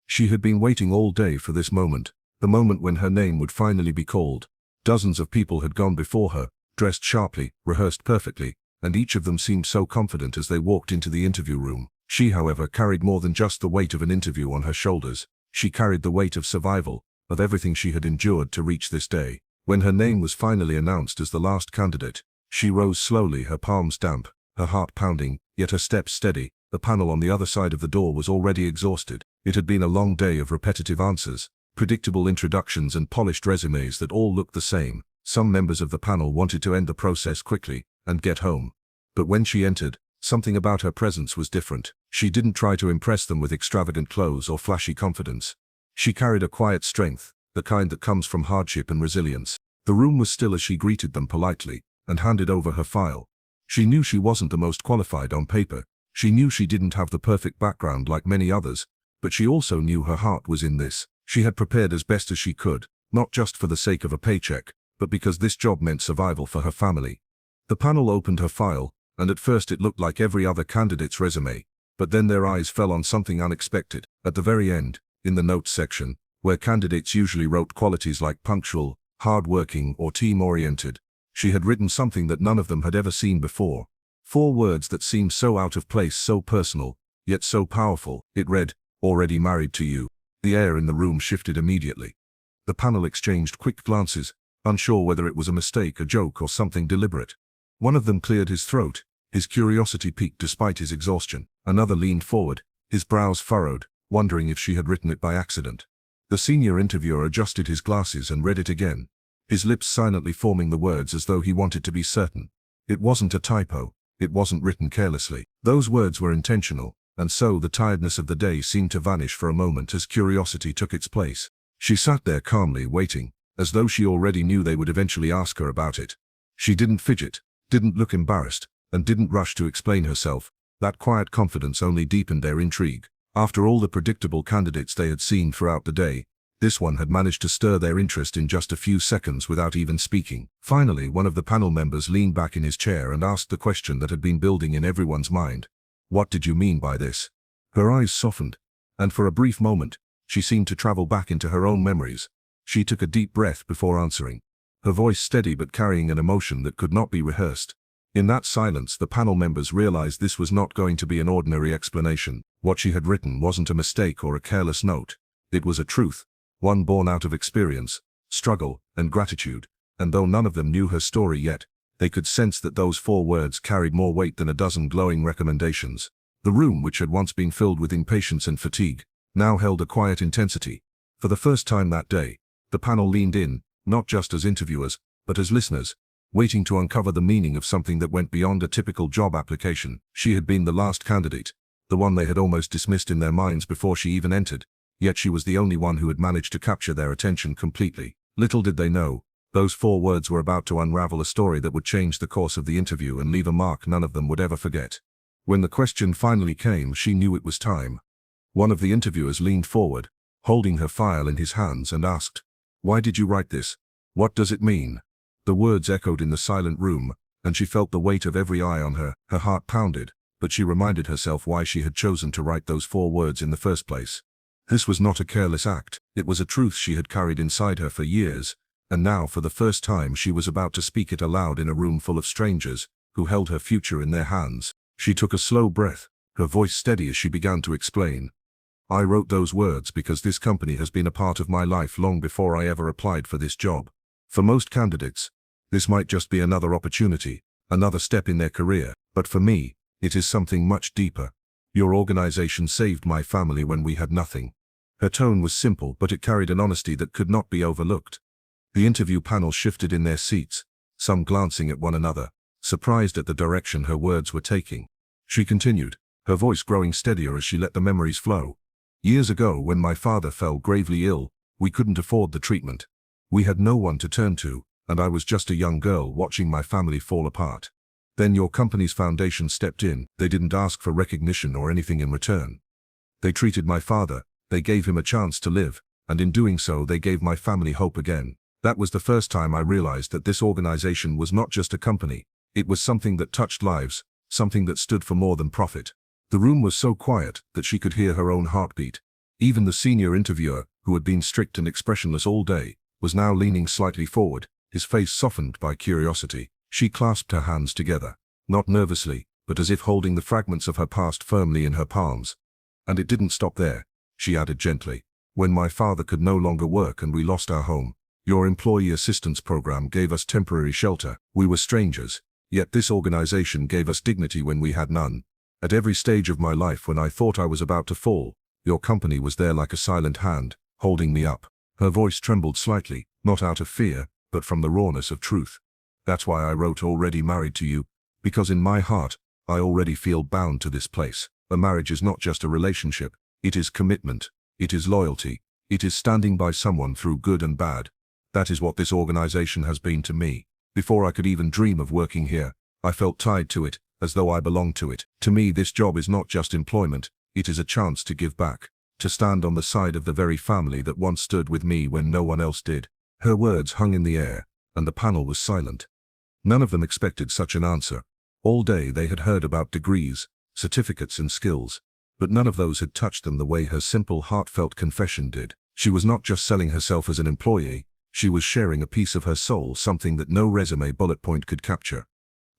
She had been waiting all day for this moment, the moment when her name would finally be called. Dozens of people had gone before her, dressed sharply, rehearsed perfectly, and each of them seemed so confident as they walked into the interview room. She, however, carried more than just the weight of an interview on her shoulders. She carried the weight of survival, of everything she had endured to reach this day. When her name was finally announced as the last candidate, she rose slowly, her palms damp, her heart pounding, yet her steps steady. The panel on the other side of the door was already exhausted. It had been a long day of repetitive answers, predictable introductions and polished resumes that all looked the same. Some members of the panel wanted to end the process quickly and get home. But when she entered, something about her presence was different. She didn't try to impress them with extravagant clothes or flashy confidence. She carried a quiet strength, the kind that comes from hardship and resilience. The room was still as she greeted them politely and handed over her file. She knew she wasn't the most qualified on paper. She knew she didn't have the perfect background like many others, but she also knew her heart was in this. She had prepared as best as she could, not just for the sake of a paycheck, but because this job meant survival for her family. The panel opened her file, and at first it looked like every other candidate's resume, but then their eyes fell on something unexpected. At the very end, in the notes section, where candidates usually wrote qualities like punctual, hard-working, or team-oriented, she had written something that none of them had ever seen before. 4 words that seemed so out of place, so personal, yet so powerful. It read, "Already married to you." The air in the room shifted immediately. The panel exchanged quick glances, unsure whether it was a mistake, a joke, or something deliberate. One of them cleared his throat, his curiosity piqued despite his exhaustion. Another leaned forward, his brows furrowed, wondering if she had written it by accident. The senior interviewer adjusted his glasses and read it again, his lips silently forming the words as though he wanted to be certain. It wasn't a typo. It wasn't written carelessly. Those words were intentional, and so the tiredness of the day seemed to vanish for a moment as curiosity took its place. She sat there calmly, waiting, as though she already knew they would eventually ask her about it. She didn't fidget, didn't look embarrassed, and didn't rush to explain herself. That quiet confidence only deepened their intrigue. After all the predictable candidates they had seen throughout the day, this one had managed to stir their interest in just a few seconds without even speaking. Finally, one of the panel members leaned back in his chair and asked the question that had been building in everyone's mind. "What did you mean by this?" Her eyes softened, and for a brief moment, she seemed to travel back into her own memories. She took a deep breath before answering, her voice steady but carrying an emotion that could not be rehearsed. In that silence, the panel members realized this was not going to be an ordinary explanation. What she had written wasn't a mistake or a careless note. It was a truth, one born out of experience, struggle, and gratitude. And though none of them knew her story yet, they could sense that those 4 words carried more weight than a dozen glowing recommendations. The room, which had once been filled with impatience and fatigue, now held a quiet intensity. For the first time that day, the panel leaned in, not just as interviewers, but as listeners, waiting to uncover the meaning of something that went beyond a typical job application. She had been the last candidate, the one they had almost dismissed in their minds before she even entered, yet she was the only one who had managed to capture their attention completely. Little did they know, those 4 words were about to unravel a story that would change the course of the interview and leave a mark none of them would ever forget. When the question finally came, she knew it was time. One of the interviewers leaned forward, holding her file in his hands, and asked, "Why did you write this? What does it mean?" The words echoed in the silent room, and she felt the weight of every eye on her. Her heart pounded, but she reminded herself why she had chosen to write those 4 words in the first place. This was not a careless act. It was a truth she had carried inside her for years, and now for the first time she was about to speak it aloud in a room full of strangers, who held her future in their hands. She took a slow breath, her voice steady as she began to explain. "I wrote those words because this company has been a part of my life long before I ever applied for this job. For most candidates, this might just be another opportunity, another step in their career, but for me, it is something much deeper. Your organization saved my family when we had nothing." Her tone was simple, but it carried an honesty that could not be overlooked. The interview panel shifted in their seats, some glancing at one another, surprised at the direction her words were taking. She continued, her voice growing steadier as she let the memories flow. "Years ago, when my father fell gravely ill, we couldn't afford the treatment. We had no one to turn to, and I was just a young girl watching my family fall apart. Then your company's foundation stepped in. They didn't ask for recognition or anything in return. They treated my father, they gave him a chance to live, and in doing so they gave my family hope again. That was the first time I realized that this organization was not just a company, it was something that touched lives, something that stood for more than profit." The room was so quiet that she could hear her own heartbeat. Even the senior interviewer, who had been strict and expressionless all day, was now leaning slightly forward, his face softened by curiosity. She clasped her hands together, not nervously, but as if holding the fragments of her past firmly in her palms. And it didn't stop there, she added gently. When my father could no longer work and we lost our home, your employee assistance program gave us temporary shelter. We were strangers, yet this organization gave us dignity when we had none. At every stage of my life when I thought I was about to fall, your company was there like a silent hand, holding me up. Her voice trembled slightly, not out of fear, but from the rawness of truth. That's why I wrote already married to you, because in my heart, I already feel bound to this place. A marriage is not just a relationship, it is commitment, it is loyalty, it is standing by someone through good and bad. That is what this organization has been to me. Before I could even dream of working here, I felt tied to it, as though I belonged to it. To me, this job is not just employment, it is a chance to give back, to stand on the side of the very family that once stood with me when no one else did. Her words hung in the air, and the panel was silent. None of them expected such an answer. All day they had heard about degrees, certificates and skills, but none of those had touched them the way her simple, heartfelt confession did. She was not just selling herself as an employee, she was sharing a piece of her soul, something that no resume bullet point could capture.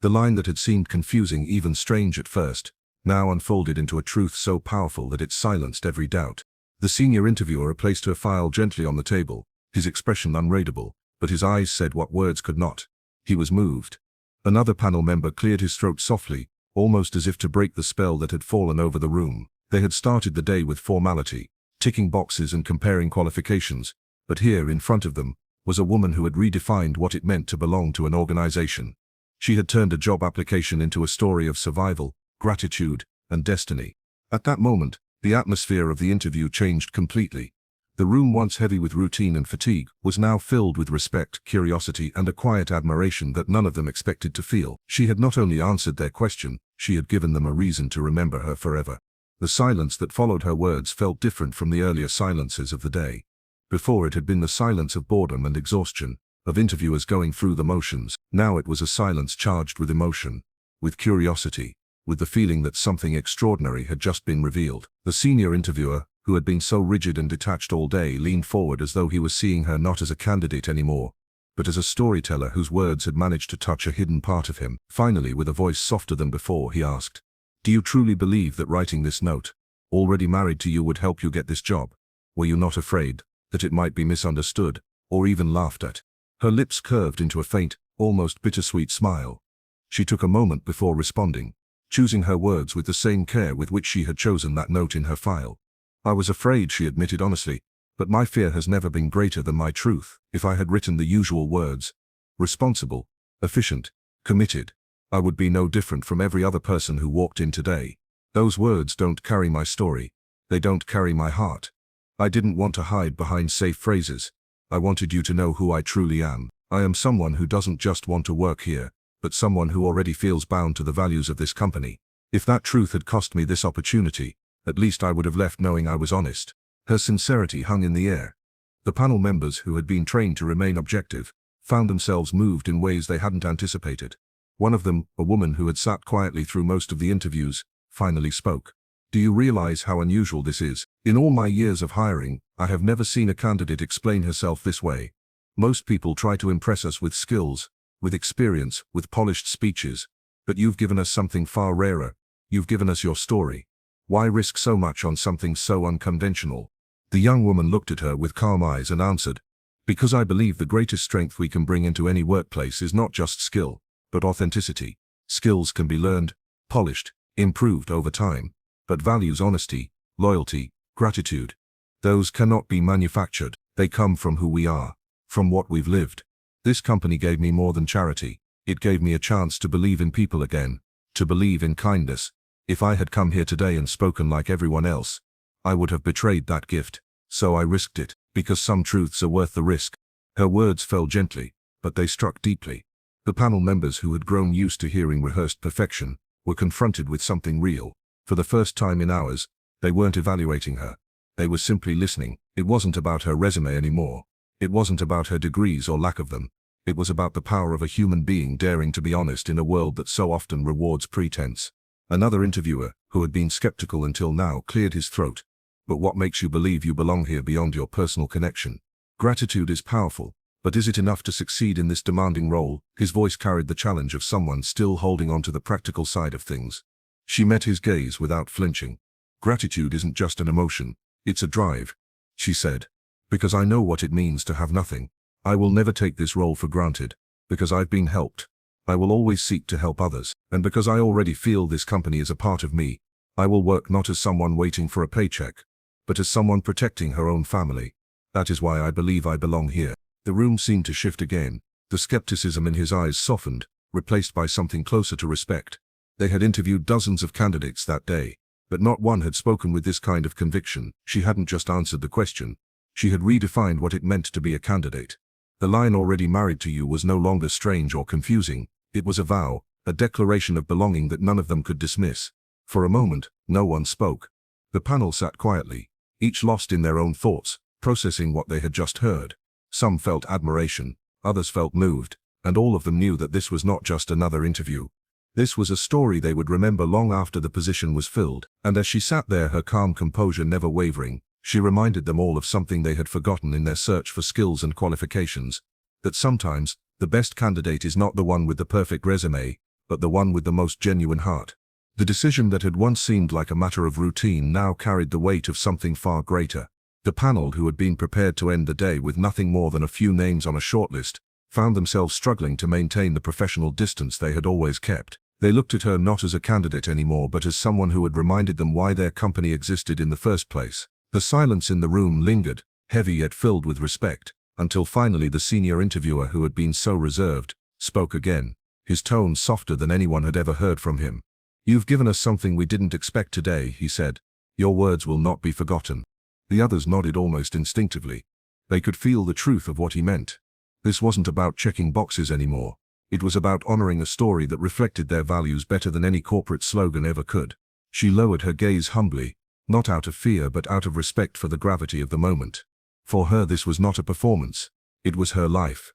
The line that had seemed confusing, even strange at first, now unfolded into a truth so powerful that it silenced every doubt. The senior interviewer placed her file gently on the table, his expression unreadable, but his eyes said what words could not. He was moved. Another panel member cleared his throat softly, almost as if to break the spell that had fallen over the room. They had started the day with formality, ticking boxes and comparing qualifications, but here in front of them was a woman who had redefined what it meant to belong to an organization. She had turned a job application into a story of survival, gratitude, and destiny. At that moment, the atmosphere of the interview changed completely. The room, once heavy with routine and fatigue, was now filled with respect, curiosity, and a quiet admiration that none of them expected to feel. She had not only answered their question, she had given them a reason to remember her forever. The silence that followed her words felt different from the earlier silences of the day. Before, it had been the silence of boredom and exhaustion, of interviewers going through the motions. Now it was a silence charged with emotion, with curiosity, with the feeling that something extraordinary had just been revealed. The senior interviewer, who had been so rigid and detached all day, leaned forward as though he was seeing her not as a candidate anymore, but as a storyteller whose words had managed to touch a hidden part of him. Finally, with a voice softer than before, he asked, "Do you truly believe that writing this note, already married to you, would help you get this job? Were you not afraid that it might be misunderstood, or even laughed at?" Her lips curved into a faint, almost bittersweet smile. She took a moment before responding, choosing her words with the same care with which she had chosen that note in her file. "I was afraid," she admitted honestly, "but my fear has never been greater than my truth. If I had written the usual words, responsible, efficient, committed, I would be no different from every other person who walked in today. Those words don't carry my story. They don't carry my heart. I didn't want to hide behind safe phrases. I wanted you to know who I truly am. I am someone who doesn't just want to work here, but someone who already feels bound to the values of this company. If that truth had cost me this opportunity, at least I would have left knowing I was honest." Her sincerity hung in the air. The panel members, who had been trained to remain objective, found themselves moved in ways they hadn't anticipated. One of them, a woman who had sat quietly through most of the interviews, finally spoke. "Do you realize how unusual this is? In all my years of hiring, I have never seen a candidate explain herself this way. Most people try to impress us with skills, with experience, with polished speeches, but you've given us something far rarer. You've given us your story. Why risk so much on something so unconventional?" The young woman looked at her with calm eyes and answered, "Because I believe the greatest strength we can bring into any workplace is not just skill, but authenticity. Skills can be learned, polished, improved over time, but values, honesty, loyalty, gratitude, those cannot be manufactured. They come from who we are, from what we've lived. This company gave me more than charity. It gave me a chance to believe in people again, to believe in kindness. If I had come here today and spoken like everyone else, I would have betrayed that gift. So I risked it, because some truths are worth the risk." Her words fell gently, but they struck deeply. The panel members, who had grown used to hearing rehearsed perfection, were confronted with something real. For the first time in hours, they weren't evaluating her. They were simply listening. It wasn't about her resume anymore. It wasn't about her degrees or lack of them. It was about the power of a human being daring to be honest in a world that so often rewards pretense. Another interviewer, who had been skeptical until now, cleared his throat. but what makes you believe you belong here beyond your personal connection? Gratitude is powerful, but is it enough to succeed in this demanding role? His voice carried the challenge of someone still holding on to the practical side of things. She met his gaze without flinching. Gratitude isn't just an emotion, it's a drive, she said. Because I know what it means to have nothing. I will never take this role for granted. Because I've been helped. I will always seek to help others. And because I already feel this company is a part of me, I will work not as someone waiting for a paycheck, but as someone protecting her own family. That is why I believe I belong here. The room seemed to shift again. The skepticism in his eyes softened, replaced by something closer to respect. They had interviewed dozens of candidates that day, but not one had spoken with this kind of conviction. She hadn't just answered the question. She had redefined what it meant to be a candidate. The line "already married to you" was no longer strange or confusing. It was a vow, a declaration of belonging that none of them could dismiss. For a moment, no one spoke. The panel sat quietly, each lost in their own thoughts, processing what they had just heard. Some felt admiration, others felt moved, and all of them knew that this was not just another interview. This was a story they would remember long after the position was filled. And as she sat there, her calm composure never wavering, she reminded them all of something they had forgotten in their search for skills and qualifications. That sometimes, the best candidate is not the one with the perfect resume, but the one with the most genuine heart. The decision that had once seemed like a matter of routine now carried the weight of something far greater. The panel, who had been prepared to end the day with nothing more than a few names on a shortlist, found themselves struggling to maintain the professional distance they had always kept. They looked at her not as a candidate anymore, but as someone who had reminded them why their company existed in the first place. The silence in the room lingered, heavy yet filled with respect, until finally the senior interviewer, who had been so reserved, spoke again, his tone softer than anyone had ever heard from him. "You've given us something we didn't expect today," he said. "Your words will not be forgotten." The others nodded almost instinctively. They could feel the truth of what he meant. This wasn't about checking boxes anymore. It was about honoring a story that reflected their values better than any corporate slogan ever could. She lowered her gaze humbly, not out of fear but out of respect for the gravity of the moment. For her this was not a performance. It was her life.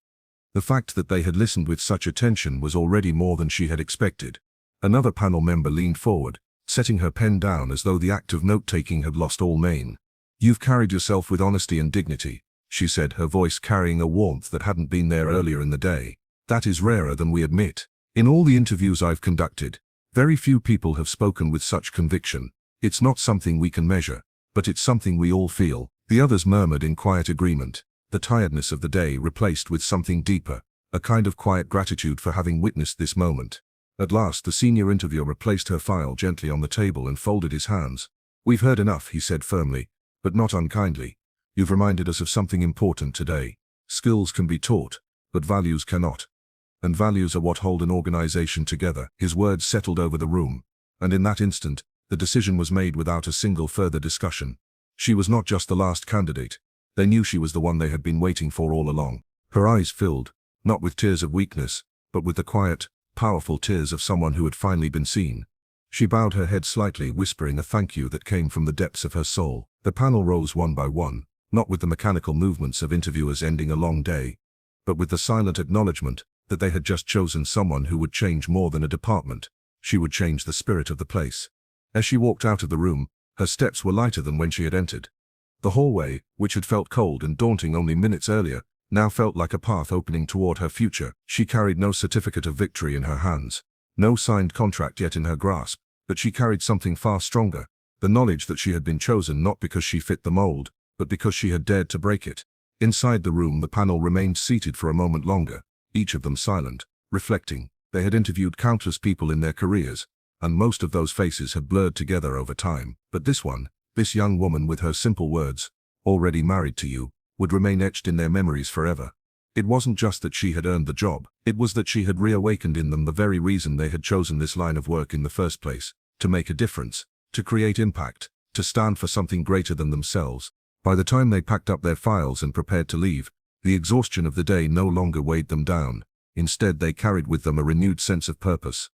The fact that they had listened with such attention was already more than she had expected. Another panel member leaned forward, setting her pen down as though the act of note-taking had lost all main. "You've carried yourself with honesty and dignity," she said, her voice carrying a warmth that hadn't been there earlier in the day. "That is rarer than we admit. In all the interviews I've conducted, very few people have spoken with such conviction. It's not something we can measure, but it's something we all feel." The others murmured in quiet agreement, the tiredness of the day replaced with something deeper, a kind of quiet gratitude for having witnessed this moment. At last the senior interviewer placed her file gently on the table and folded his hands. "We've heard enough," he said firmly, but not unkindly. "You've reminded us of something important today. Skills can be taught, but values cannot. And values are what hold an organization together." His words settled over the room, and in that instant, the decision was made without a single further discussion. She was not just the last candidate. They knew she was the one they had been waiting for all along. Her eyes filled, not with tears of weakness, but with the quiet, powerful tears of someone who had finally been seen. She bowed her head slightly, whispering a thank you that came from the depths of her soul. The panel rose one by one, not with the mechanical movements of interviewers ending a long day, but with the silent acknowledgement that they had just chosen someone who would change more than a department. She would change the spirit of the place. As she walked out of the room, her steps were lighter than when she had entered. The hallway, which had felt cold and daunting only minutes earlier, now felt like a path opening toward her future. She carried no certificate of victory in her hands, no signed contract yet in her grasp, but she carried something far stronger, the knowledge that she had been chosen not because she fit the mold, but because she had dared to break it. Inside the room the panel remained seated for a moment longer, each of them silent, reflecting. They had interviewed countless people in their careers, and most of those faces had blurred together over time. But this one, this young woman with her simple words, "already married to you," would remain etched in their memories forever. It wasn't just that she had earned the job, it was that she had reawakened in them the very reason they had chosen this line of work in the first place: to make a difference, to create impact, to stand for something greater than themselves. By the time they packed up their files and prepared to leave, the exhaustion of the day no longer weighed them down. Instead, they carried with them a renewed sense of purpose.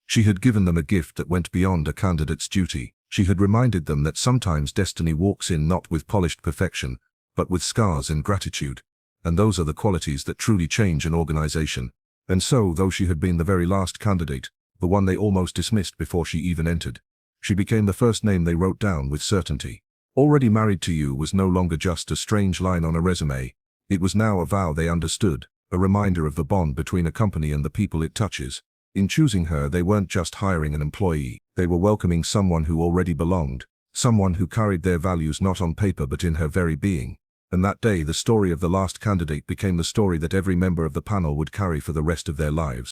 She had given them a gift that went beyond a candidate's duty. She had reminded them that sometimes destiny walks in not with polished perfection, but with scars and gratitude. And those are the qualities that truly change an organization. And so, though she had been the very last candidate, the one they almost dismissed before she even entered, she became the first name they wrote down with certainty. Already married to you was no longer just a strange line on a resume. It was now a vow they understood, a reminder of the bond between a company and the people it touches. In choosing her, they weren't just hiring an employee, they were welcoming someone who already belonged, someone who carried their values not on paper but in her very being. And that day, the story of the last candidate became the story that every member of the panel would carry for the rest of their lives.